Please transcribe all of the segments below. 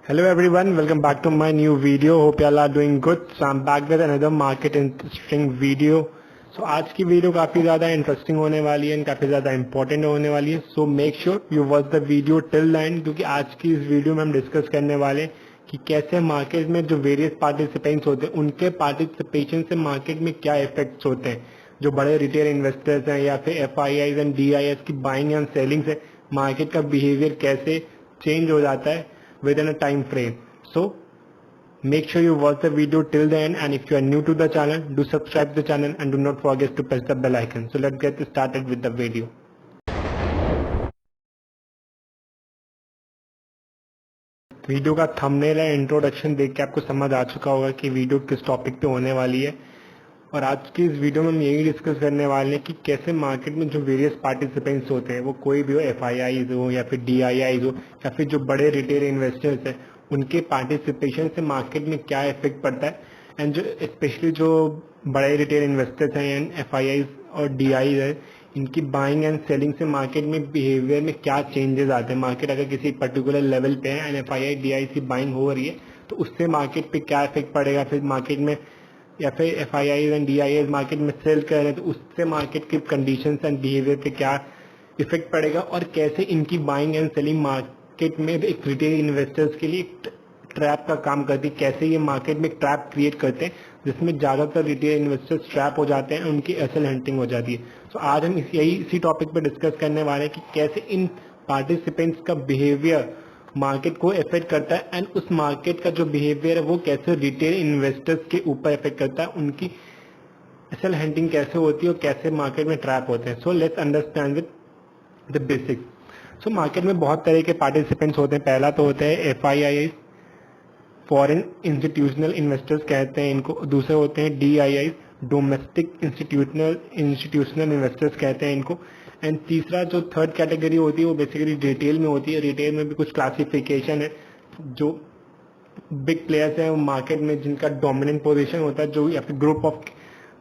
Hello everyone, welcome back to my new video. Hope you all are doing good. So I'm back with another market interesting video. So आज की video काफी ज्यादा interesting होने वाली है, काफी ज्यादा इंपॉर्टेंट होने वाली है. So make sure you watch the video till the end, क्योंकि आज की इस वीडियो में हम डिस्कस करने वाले हैं कि कैसे मार्केट में जो वेरियस पार्टिसिपेंट्स होते हैं उनके पार्टिसिपेशन से मार्केट में क्या इफेक्ट्स होते हैं. जो बड़े रिटेल इन्वेस्टर्स हैं या फिर FIIs एंड DIs की बाइंग एंड सेलिंग से मार्केट का बिहेवियर कैसे चेंज हो जाता है within a time frame. So make sure you watch the video till the end, and if you are new to the channel, do subscribe to the channel and do not forget to press the bell icon. So let's get started with the video. Video का thumbnail है, introduction देख के आपको समझ आ चुका होगा कि video किस टॉपिक पे होने वाली है. और आज की इस वीडियो में हम यही डिस्कस करने वाले हैं कि कैसे मार्केट में जो वेरियस पार्टिसिपेंट्स होते हैं, वो कोई भी हो, FIIs हो या फिर DIIs हो या फिर जो बड़े रिटेल इन्वेस्टर्स हैं, उनके पार्टिसिपेशन से मार्केट में क्या इफेक्ट पड़ता है. एंड जो स्पेशली जो बड़े रिटेल इन्वेस्टर्स हैं एंड FIIs और DIs हैं, इनकी बाइंग एंड सेलिंग से मार्केट में बिहेवियर में क्या चेंजेस आते हैं. मार्केट अगर किसी पर्टिकुलर लेवल पे है एंड FII DIs की बाइंग हो रही है तो उससे मार्केट पे क्या इफेक्ट पड़ेगा. फिर मार्केट में या फिर FIIs एंड DIs मार्केट में सेल कर रहे हैं तो उससे मार्केट की कंडीशंस एंड बिहेवियर पे क्या इफेक्ट पड़ेगा, और कैसे इनकी बाइंग एंड सेलिंग मार्केट में एक रिटेल इन्वेस्टर्स के लिए ट्रैप का काम करती है. कैसे ये मार्केट में ट्रैप क्रिएट करते हैं जिसमें ज्यादातर रिटेल इन्वेस्टर्स ट्रैप हो जाते हैं, उनकी असल हंटिंग हो जाती है. तो आज हम इसी टॉपिक पर डिस्कस करने वाले हैं कि कैसे इन पार्टिसिपेंट्स का बिहेवियर मार्केट को इफेक्ट करता है एंड उस मार्केट का जो बिहेवियर है वो कैसे रिटेल इन्वेस्टर्स के ऊपर इफेक्ट करता है, उनकी असल हंटिंग कैसे होती है और कैसे मार्केट में ट्रैप होते हैं. सो let's understand with the basics. So market में बहुत तरह के पार्टिसिपेंट्स होते हैं. पहला तो होता है FIIs, फॉरेन इंस्टीट्यूशनल इन्वेस्टर्स कहते हैं इनको. दूसरे होते हैं DIIs, डोमेस्टिक इंस्टीट्यूशनल इन्वेस्टर्स कहते हैं इनको. एंड तीसरा जो थर्ड कैटेगरी होती है वो बेसिकली रिटेल में होती है. रिटेल में भी कुछ क्लासिफिकेशन है. जो बिग प्लेयर्स हैं मार्केट में जिनका डोमिनेंट पोजीशन होता है, जो या फिर ग्रुप ऑफ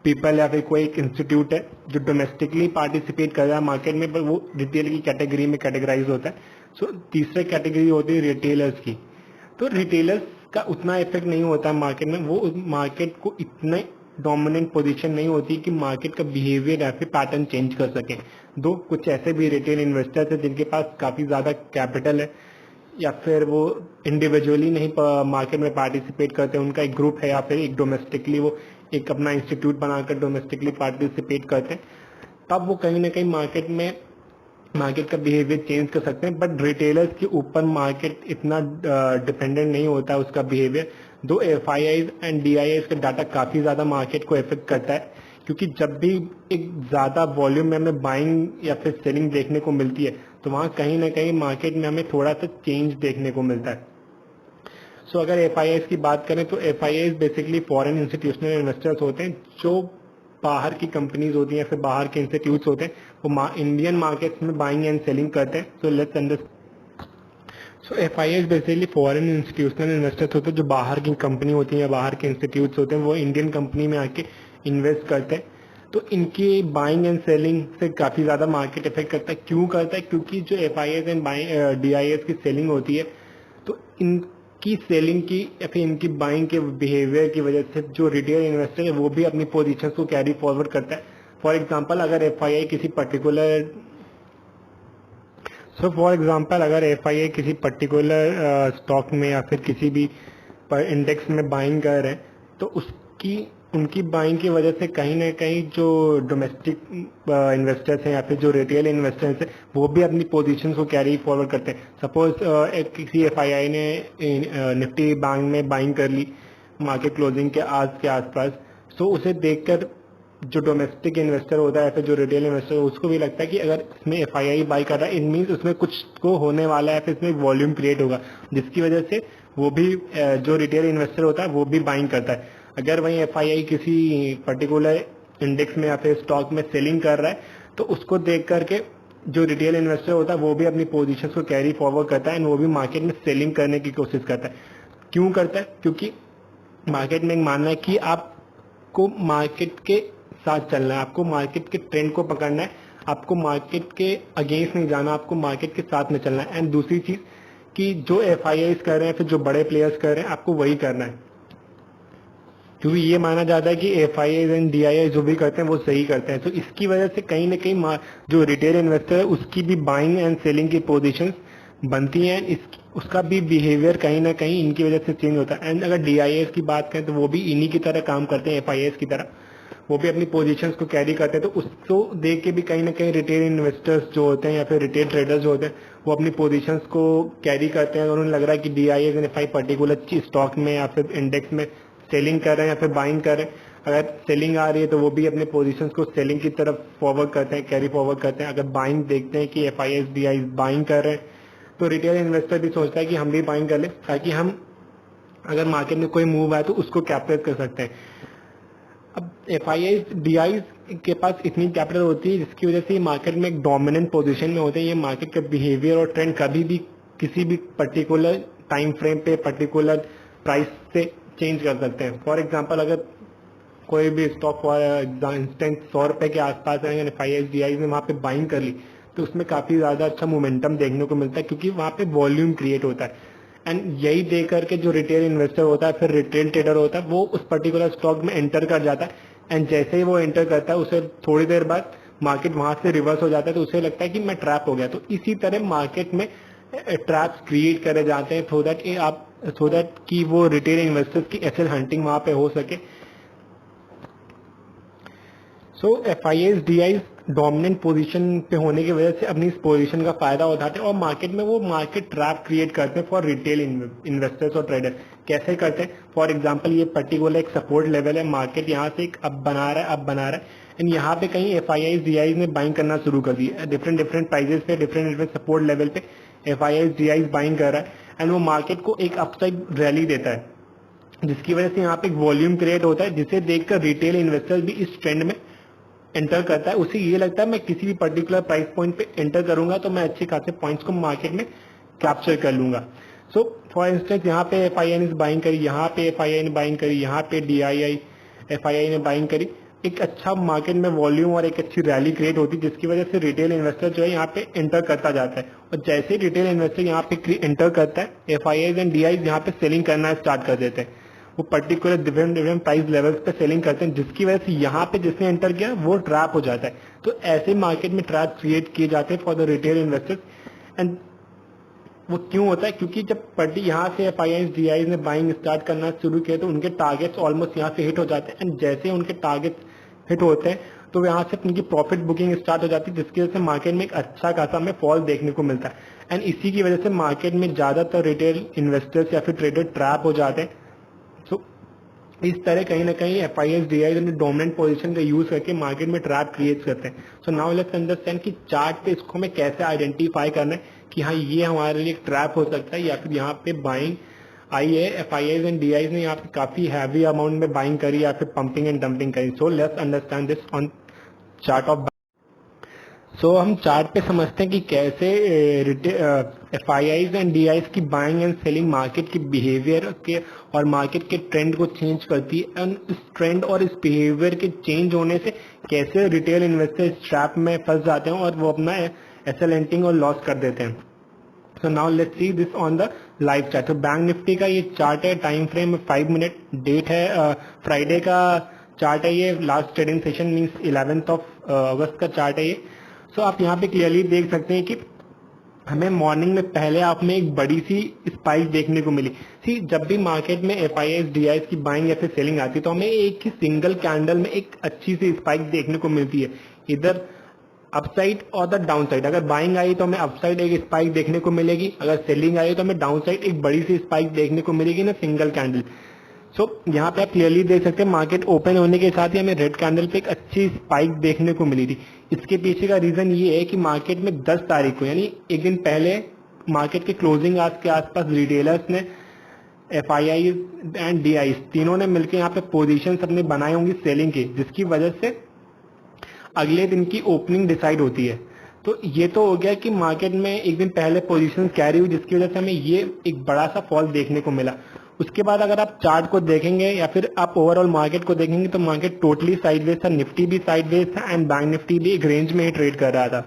पीपल या फिर कोई एक इंस्टीट्यूट है जो डोमेस्टिकली पार्टिसिपेट कर रहा है मार्केट में, पर वो रिटेल की कैटेगरी में कैटेगराइज होता है. सो तीसरी कैटेगरी होती है रिटेलर्स की. तो रिटेलर्स का उतना इफेक्ट नहीं होता है मार्केट में. वो मार्केट को इतने डोमिनेंट पोजीशन नहीं होती कि मार्केट का बिहेवियर या फिर पैटर्न चेंज कर सके. दो कुछ ऐसे भी रिटेल इन्वेस्टर्स हैं जिनके पास काफी ज्यादा कैपिटल है या फिर वो इंडिविजुअली नहीं मार्केट में पार्टिसिपेट करते, उनका एक ग्रुप है या फिर एक डोमेस्टिकली वो एक अपना इंस्टीट्यूट बनाकर डोमेस्टिकली पार्टिसिपेट करते हैं, तब वो कहीं ना कहीं मार्केट का बिहेवियर चेंज कर सकते हैं. बट रिटेलर्स के ऊपर मार्केट इतना डिपेंडेंट नहीं होता है उसका बिहेवियर. दो FIIs एंड DIs का डाटा काफी ज्यादा मार्केट को इफेक्ट करता है, क्योंकि जब भी एक ज्यादा वॉल्यूम में हमें बाइंग या फिर सेलिंग देखने को मिलती है तो वहां कहीं ना कहीं मार्केट में हमें थोड़ा सा चेंज देखने को मिलता है. सो अगर FIIs की बात करें तो FIIs basically foreign institutional investors होते हैं जो बाहर की कंपनीज होती हैं या फिर बाहर के इंस्टीट्यूट्स होते हैं, वो इंडियन मार्केट में बाइंग एंड सेलिंग करते हैं. सो let's understand. So FIIs basically foreign institutional investors होते हैं जो बाहर की कंपनी होती है या बाहर के इंस्टीट्यूट्स होते हैं, वो इंडियन कंपनी में आके इन्वेस्ट करते हैं. तो इनकी बाइंग एंड सेलिंग से काफी ज्यादा मार्केट इफेक्ट करता है. क्यों करता है? क्योंकि जो FIIs एंड DIs की सेलिंग होती है तो इनकी सेलिंग की या फिर इनकी बाइंग के बिहेवियर की वजह से जो रिटेल इन्वेस्टर है वो भी अपनी पोजीशन को कैरी फॉरवर्ड करता है. फॉर एग्जाम्पल अगर FII किसी पर्टिकुलर स्टॉक में या फिर किसी भी इंडेक्स में बाइंग कर रहे हैं तो उनकी बाइंग की वजह से कहीं ना कहीं जो डोमेस्टिक इन्वेस्टर्स हैं या फिर जो रिटेल इन्वेस्टर्स हैं वो भी अपनी पोजीशन को कैरी फॉरवर्ड करते हैं. सपोज किसी FII ने निफ्टी बैंक में बाइंग कर ली मार्केट क्लोजिंग के आसपास, तो उसे देखकर जो डोमेस्टिक इन्वेस्टर होता है या फिर जो रिटेल इन्वेस्टर उसको भी लगता है कि अगर इसमें FII बाई कर रहा है इट मीन्स उसमें कुछ को होने वाला है, फिर इसमें वॉल्यूम क्रिएट होगा, जिसकी वजह से वो भी जो रिटेल इन्वेस्टर होता है वो भी बाइंग करता है. अगर वही FII किसी पर्टिकुलर इंडेक्स में या फिर स्टॉक में सेलिंग कर रहा है तो उसको देख करके जो रिटेल इन्वेस्टर होता है वो भी अपनी पोजीशन को कैरी फॉरवर्ड करता है एंड वो भी मार्केट में सेलिंग करने की कोशिश करता है. क्यों करता है? क्योंकि मार्केट में एक मानना है कि आपको मार्केट के साथ चलना है, आपको मार्केट के ट्रेंड को पकड़ना है, आपको मार्केट के अगेंस्ट नहीं जाना, आपको मार्केट के साथ में चलना है. एंड दूसरी चीज कि जो एफआईआईज कर रहे हैं फिर जो बड़े प्लेयर्स कर रहे हैं आपको वही करना है, क्योंकि ये माना जाता है कि एफआईआईज एंड डीआईआई जो भी करते हैं वो सही करते हैं। तो इसकी वजह से कहीं ना कहीं जो रिटेल इन्वेस्टर है उसकी भी बाइंग एंड सेलिंग की पोजीशंस बनती हैं, उसका भी बिहेवियर कहीं ना कहीं इनकी वजह से चेंज होता है। एंड अगर डीआईआईज की बात करें तो वो भी इन्हीं की तरह काम करते हैं, एफआईआईज की तरह वो भी अपनी पोजीशंस को कैरी करते हैं। तो उसको देख के भी कहीं ना कहीं रिटेल इन्वेस्टर्स जो होते हैं या फिर रिटेल ट्रेडर्स जो होते हैं वो अपनी पोजीशंस को कैरी करते हैं और उन्हें लग रहा है कि DIIs and FI particular stock में या फिर इंडेक्स में सेलिंग कर रहे हैं या फिर बाइंग कर रहे हैं। अगर सेलिंग आ रही है तो वो भी अपने पोजीशंस को सेलिंग की तरफ फॉरवर्ड करते हैं, कैरी फॉरवर्ड करते हैं। अगर बाइंग देखते हैं कि एफआईआईज डीआईआईज बाइंग कर रहे हैं तो रिटेल इन्वेस्टर भी सोचता है कि हम भी बाइंग कर ले, ताकि हम अगर मार्केट में कोई मूव आए तो उसको कैप्चर कर सकते हैं। अब एफआईआईज डीआईआईज के पास इतनी कैपिटल होती है जिसकी वजह से ये मार्केट में एक डोमिनेंट पोजीशन में होते हैं। ये मार्केट का बिहेवियर और ट्रेंड कभी भी किसी भी पर्टिकुलर टाइम फ्रेम पे पर्टिकुलर प्राइस से चेंज कर सकते हैं। फॉर एग्जांपल अगर कोई भी स्टॉक फॉर इंस्टेंस 100 रुपए के आसपास है, एफआईआईज डीआईआईज ने वहां पे बाइंग कर ली तो उसमें काफी ज्यादा अच्छा मोमेंटम देखने को मिलता है, क्योंकि वहां पे वॉल्यूम क्रिएट होता है। एंड यही देख करके जो रिटेल इन्वेस्टर होता है फिर रिटेल ट्रेडर होता है वो उस पर्टिकुलर स्टॉक में एंटर कर जाता है। एंड जैसे ही वो एंटर करता है उसे थोड़ी देर बाद मार्केट वहां से रिवर्स हो जाता है तो उसे लगता है कि मैं ट्रैप हो गया। तो इसी तरह मार्केट में ट्रैप्स क्रिएट करे जाते हैं सो दैट कि वो रिटेल इन्वेस्टर्स की एसेट हंटिंग वहां पे हो सके। सो एफआईआईज डीआईआईज डोमिनेंट पोजीशन पे होने की वजह से अपनी इस पोजीशन का फायदा उठाते हैं और मार्केट में वो मार्केट ट्रैप क्रिएट करते हैं फॉर रिटेल इन्वेस्टर्स और ट्रेडर। कैसे करते हैं? फॉर एग्जांपल ये पर्टिकुलर एक सपोर्ट लेवल है, मार्केट यहाँ से एक अप बना रहा है एंड यहाँ पे कहीं एफआईआईज डीआईआईज ने बाइंग करना शुरू कर दी है। डिफरेंट प्राइजेस पे डिफरेंट सपोर्ट लेवल पे एफआईआईज डीआईआईज बाइंग कर रहा है एंड वो मार्केट को एक अपसाइड रैली देता है, जिसकी वजह से यहाँ पे एक वॉल्यूम क्रिएट होता है, जिसे देखकर रिटेल इन्वेस्टर भी इस ट्रेंड में एंटर करता है। उसे ये लगता है मैं किसी भी पर्टिकुलर प्राइस पॉइंट पे एंटर करूंगा तो मैं अच्छे खासे पॉइंट्स को मार्केट में कैप्चर कर लूंगा। सो फॉर इंस्टेंस यहाँ पे एफआईआई ने बाइंग करी, यहाँ पे एफआईआई ने बाइंग करी, यहाँ पे डीआईआई एफआईआई ने बाइंग करी, एक अच्छा मार्केट में वॉल्यूम और एक अच्छी रैली क्रिएट होती है, जिसकी वजह से रिटेल इन्वेस्टर जो है यहाँ पे एंटर करता जाता है। और जैसे ही रिटेल इन्वेस्टर यहाँ पे एंटर करता है एफआईआई एंड डीआईआई यहाँ पे सेलिंग करना स्टार्ट कर देते हैं। वो पर्टिकुलर डिफरेंट प्राइस लेवल्स पे सेलिंग करते हैं, जिसकी वजह से यहाँ पे जिसने एंटर किया वो ट्रैप हो जाता है। तो ऐसे मार्केट में ट्रैप क्रिएट किए जाते हैं for the retail investors. And वो क्यों होता है? क्योंकि जब यहाँ से एफआईआई डीआई ने बाइंग स्टार्ट करना शुरू किया तो उनके टारगेट्स ऑलमोस्ट यहाँ से हिट हो जाते हैं एंड जैसे उनके टारगेट्स हिट होते हैं तो यहाँ से उनकी प्रॉफिट बुकिंग स्टार्ट हो जाती है, जिसकी वजह से मार्केट में एक अच्छा खासा हमें फॉल देखने को मिलता है। एंड इसी की वजह से मार्केट में ज्यादातर रिटेल इन्वेस्टर्स या फिर ट्रेडर ट्रैप हो जाते हैं। सो इस तरह कहीं ना कहीं एफआईआई डीआई ने डोमिनेंट पोजीशन का यूज करके मार्केट में ट्रैप क्रिएट करते हैं। सो नाउ लेट्स अंडरस्टैंड कि चार्ट पे इसको हमें कैसे आइडेंटिफाई करना है कि हाँ ये हमारे लिए एक ट्रैप हो सकता है या फिर यहाँ पे बाइंग आई है। एफआईआई एंड डीआई ने यहाँ पे काफी हैवी अमाउंट में बाइंग करी या फिर पंपिंग एंड डंपिंग करी। So let's understand this on chart of. सो हम चार्ट पे समझते हैं कि कैसे एफआईआईज एंड डीआईज की बाइंग एंड सेलिंग मार्केट के बिहेवियर के और मार्केट के ट्रेंड को चेंज करती है। एंड इस ट्रेंड और इस बिहेवियर के चेंज होने से कैसे रिटेल इन्वेस्टर इस ट्रैप में फंस जाते हैं और वो अपना एसएल एंटिंग और लॉस कर देते हैं। So now let's see this on the live chart. तो बैंक निफ्टी का ये चार्ट है, टाइम फ्रेम 5 मिनट, डेट है फ्राइडे का चार्ट है ये, last trading session means 11th of अगस्त का चार्ट है ये। सो आप यहाँ पे क्लियरली देख सकते हैं कि हमें मॉर्निंग में पहले आप में एक बड़ी सी स्पाइक देखने को मिली। सी जब भी मार्केट में एफआईआई डीआई की बाइंग या फिर सेलिंग आती है तो हमें एक ही सिंगल कैंडल में एक अच्छी सी स्पाइक देखने को मिलती है, इधर अपसाइड और द डाउन साइड। अगर बाइंग आई तो हमें अपसाइड एक स्पाइक देखने को मिलेगी, अगर सेलिंग आई तो हमें डाउन साइड एक बड़ी सी स्पाइक देखने को मिलेगी ना सिंगल कैंडल। सो यहाँ पे आप क्लियरली देख सकते हैं मार्केट ओपन होने के साथ ही हमें रेड कैंडल पे एक अच्छी स्पाइक देखने को मिली थी। इसके पीछे का रीजन ये है कि मार्केट में 10 तारीख को यानी एक दिन पहले मार्केट के क्लोजिंग आज के आसपास रिटेलर्स ने एफआईआई एंड डीआई तीनों ने मिलकर यहाँ पे पोजीशंस अपने बनाए होंगी सेलिंग के, जिसकी वजह से अगले दिन की ओपनिंग डिसाइड होती है। तो ये तो हो गया कि मार्केट में एक दिन पहले पोजीशन कैरी हुई, जिसकी वजह से हमें ये एक बड़ा सा फॉल देखने को मिला। उसके बाद अगर आप चार्ट को देखेंगे या फिर आप ओवरऑल मार्केट को देखेंगे तो मार्केट टोटली साइडवेज था, निफ्टी भी साइडवेज था एंड बैंक निफ्टी भी एक रेंज में ही ट्रेड कर रहा था।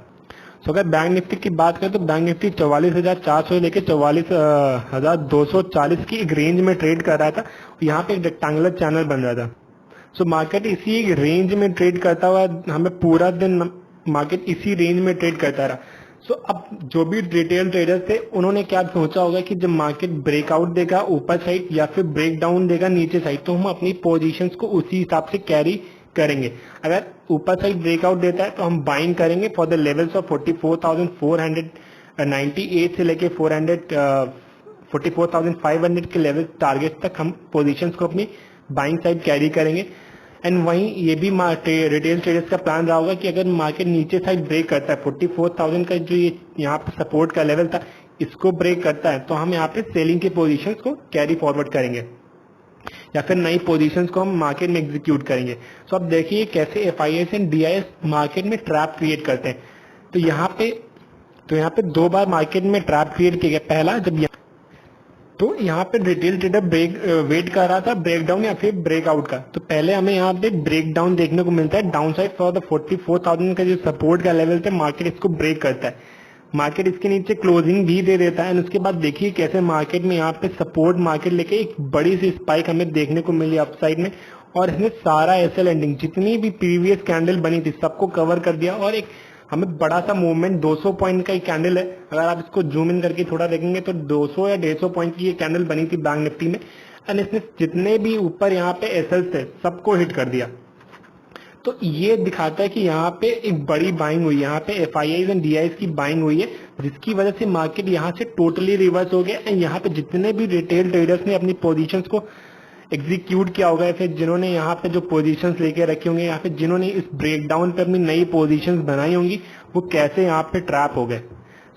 सो अगर बैंक निफ्टी की बात करें तो बैंक निफ्टी 44,400 लेके 44,240 की एक रेंज में ट्रेड कर रहा था। यहाँ पे एक रेक्टेंगुलर चैनल बन रहा था। सो मार्केट इसी एक रेंज में ट्रेड करता हुआ हमें पूरा दिन मार्केट इसी रेंज में ट्रेड करता रहा। सो अब जो भी रिटेल ट्रेडर्स थे उन्होंने क्या सोचा होगा कि जब मार्केट ब्रेकआउट देगा ऊपर साइड या फिर ब्रेक डाउन देगा नीचे साइड, तो हम अपनी पोजीशंस को उसी हिसाब से कैरी करेंगे। अगर ऊपर साइड ब्रेकआउट देता है तो हम बाइंग करेंगे फॉर द लेवल्स ऑफ 44,498 से लेके 44,500 के लेवल टारगेट तक हम पोजीशंस को अपनी बाइंग साइड कैरी करेंगे। एंड वहीं ये भी रिटेल ट्रेडर्स का प्लान रहा होगा कि अगर मार्केट नीचे साइड ब्रेक करता है 44,000 का जो ये यहाँ पे सपोर्ट का लेवल था, इसको ब्रेक करता है तो हम यहाँ पे सेलिंग के पोजीशंस को कैरी फॉरवर्ड करेंगे या फिर नई पोजीशंस को हम मार्केट में एग्जीक्यूट करेंगे। सो अब देखिए कैसे एफआईएस एंड डीआईएस मार्केट में ट्रैप क्रिएट करते हैं। तो यहाँ पे दो बार मार्केट में ट्रैप क्रिएट किया गया। पहला जब तो यहाँ पे रिटेल ट्रेडर वेट कर रहा था ब्रेकडाउन या फिर ब्रेकआउट का। तो पहले हमें यहाँ पे ब्रेकडाउन देखने को मिलता है डाउन साइड फॉर द 44,000 का जो सपोर्ट का लेवल थे, मार्केट इसको ब्रेक करता है। मार्केट इसके नीचे क्लोजिंग भी दे देता है। उसके बाद देखिए कैसे मार्केट में यहाँ पे सपोर्ट मार्केट लेके एक बड़ी सी स्पाइक हमें देखने को मिली अपसाइड में, और इसने सारा एसएल एंडिंग जितनी भी प्रीवियस कैंडल बनी थी सबको कवर कर दिया और एक हमें बड़ा सा मूवमेंट 200 पॉइंट का एक कैंडल है। अगर आप इसको जूम इन करके थोड़ा देखेंगे तो 200 या 150 पॉइंट की ये कैंडल बनी थी बैंक निफ्टी में, एंड इसने जितने भी ऊपर यहाँ पे एसएल थे सबको हिट कर दिया। तो ये दिखाता है कि यहाँ पे एक बड़ी बाइंग हुई है, यहाँ पे एफआईआईज एंड डीआईज की बाइंग हुई है, जिसकी वजह से मार्केट यहाँ से टोटली रिवर्स हो गया। एंड यहाँ पे जितने भी रिटेल ट्रेडर्स ने अपनी पोजीशंस को एग्जीक्यूट किया होगा या फिर जिन्होंने यहाँ पे जो पोजीशंस लेके रखे होंगे या फिर जिन्होंने इस ब्रेकडाउन पे अपनी नई पोजीशंस बनाई होंगी, वो कैसे यहाँ पे ट्रैप हो गए।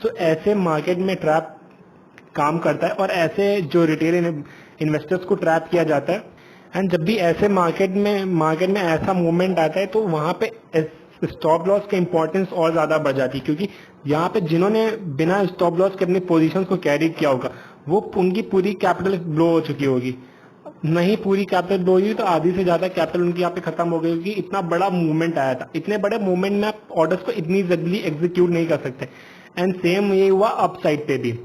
सो ऐसे मार्केट में ट्रैप काम करता है और ऐसे जो रिटेल इन्वेस्टर्स को ट्रैप किया जाता है। एंड जब भी ऐसे मार्केट में ऐसा मूवमेंट आता है तो वहां पे स्टॉप लॉस का इंपॉर्टेंस और ज्यादा बढ़ जाती है, क्योंकि यहाँ पे जिन्होंने बिना स्टॉप लॉस के अपनी पोजीशंस को कैरी किया होगा वो उनकी पूरी कैपिटल ब्लो हो चुकी होगी। नहीं पूरी कैपिटल ब्लो हुई तो आधी से ज्यादा कैपिटल उनकी यहाँ पे खत्म हो गई होगी। इतना बड़ा मूवमेंट आया था, इतने बड़े मूवमेंट में आप ऑर्डर्स को इतनी जल्दी एग्जीक्यूट नहीं कर सकते। एंड सेम ये हुआ अप साइड पे भी।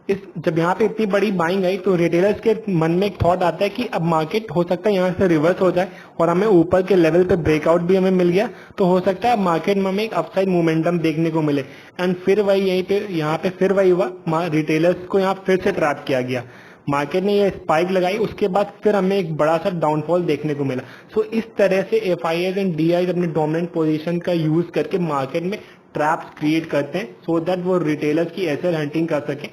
जब यहाँ पे इतनी बड़ी बाइंग आई तो रिटेलर्स के मन में एक थॉट आता है कि अब मार्केट हो सकता है यहाँ से रिवर्स हो जाए और हमें ऊपर के लेवल पे ब्रेकआउट भी हमें मिल गया, तो हो सकता है मार्केट में हमें एक अपसाइड मोमेंटम देखने को मिले। एंड फिर वही यहाँ पे फिर वही हुआ, रिटेलर्स को यहाँ फिर से ट्रैप किया गया। मार्केट ने ये स्पाइक लगाई, उसके बाद फिर हमें एक बड़ा सा डाउनफॉल देखने को मिला। सो इस तरह से एफआईआईज एंड डीआईज अपने डोमिनेंट पोजीशन का यूज करके मार्केट में ट्रैप्स क्रिएट करते हैं सो दैट वो रिटेलर्स की एसेट हंटिंग कर सके।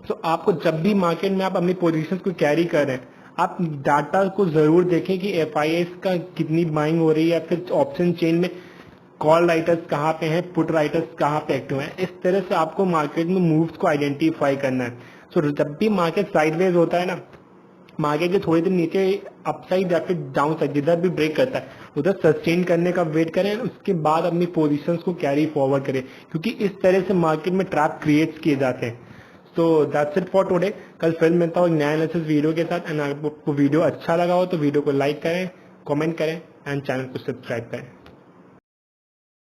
तो आपको जब भी मार्केट में आप अपनी पोजीशंस को कैरी कर रहे हैं, आप डाटा को जरूर देखें कि एफआईआईज का कितनी बाइंग हो रही है या फिर ऑप्शन चेन में कॉल राइटर्स कहाँ पे हैं, पुट राइटर्स कहाँ पे एक्टिव हैं। इस तरह से आपको मार्केट में मूव्स को आइडेंटिफाई करना है। सो जब भी मार्केट साइडवेज होता है ना, मार्केट के थोड़ी देर नीचे अपसाइड या फिर डाउन साइड जिधर भी ब्रेक करता है उधर सस्टेन करने का वेट करें, उसके बाद अपनी पोजीशंस को कैरी फॉरवर्ड करें, क्योंकि इस तरह से मार्केट में ट्रैप क्रिएट किए जाते हैं। So that's it for today. कल फिर मिलता हूँ एक नया एनालिसिस वीडियो के साथ। एंड आपको वीडियो अच्छा लगा हो तो वीडियो को लाइक करें, कमेंट करें एंड चैनल को सब्सक्राइब करें।